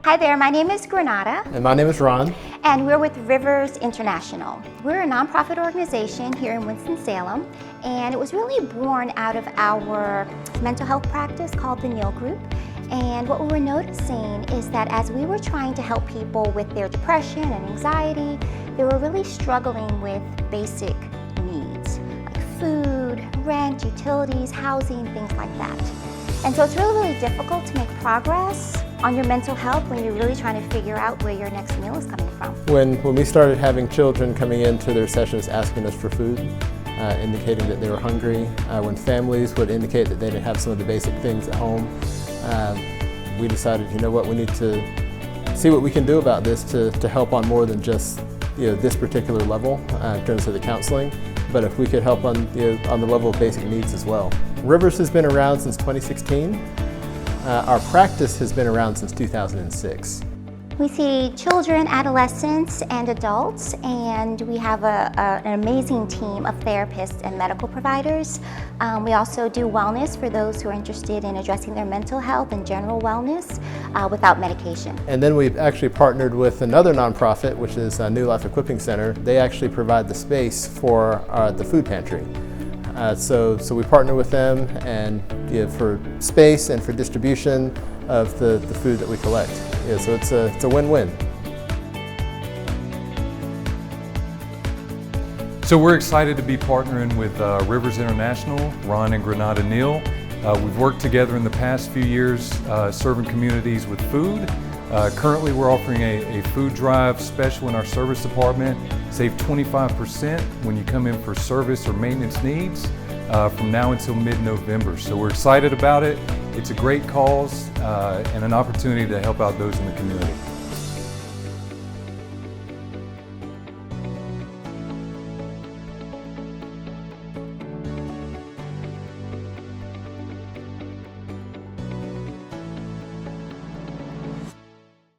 Hi there, my name is Granola. And my name is Ron. And we're with Rivers International. We're a nonprofit organization here in Winston, Salem, and it was really born out of our mental health practice called the Neal Group. And what we were noticing is that as we were trying to help people with their depression and anxiety, they were really struggling with basic needs, like food, rent, utilities, housing, things like that. And so it's really difficult to make progress on your mental health when you're really trying to figure out where your next meal is coming from. When we started having children coming into their sessions asking us for food, indicating that they were hungry, when families would indicate that they didn't have some of the basic things at home, we decided, you know what, we need to see what we can do about this to help on more than just this particular level in terms of the counseling, but if we could help on, on the level of basic needs as well. Rivers has been around since 2016. Our practice has been around since 2006. We see children, adolescents, and adults, and we have an amazing team of therapists and medical providers. We also do wellness for those who are interested in addressing their mental health and general wellness without medication. And then we've actually partnered with another nonprofit, which is New Life Equipping Center. They actually provide the space for the food pantry. So we partner with them and for space and for distribution of the food that we collect. So it's a win-win. So we're excited to be partnering with Rivers International, Ron and Granada Neal. We've worked together in the past few years serving communities with food. Currently we're offering a food drive special in our service department. Save 25% when you come in for service or maintenance needs from now until mid-November. So we're excited about it. It's a great cause and an opportunity to help out those in the community.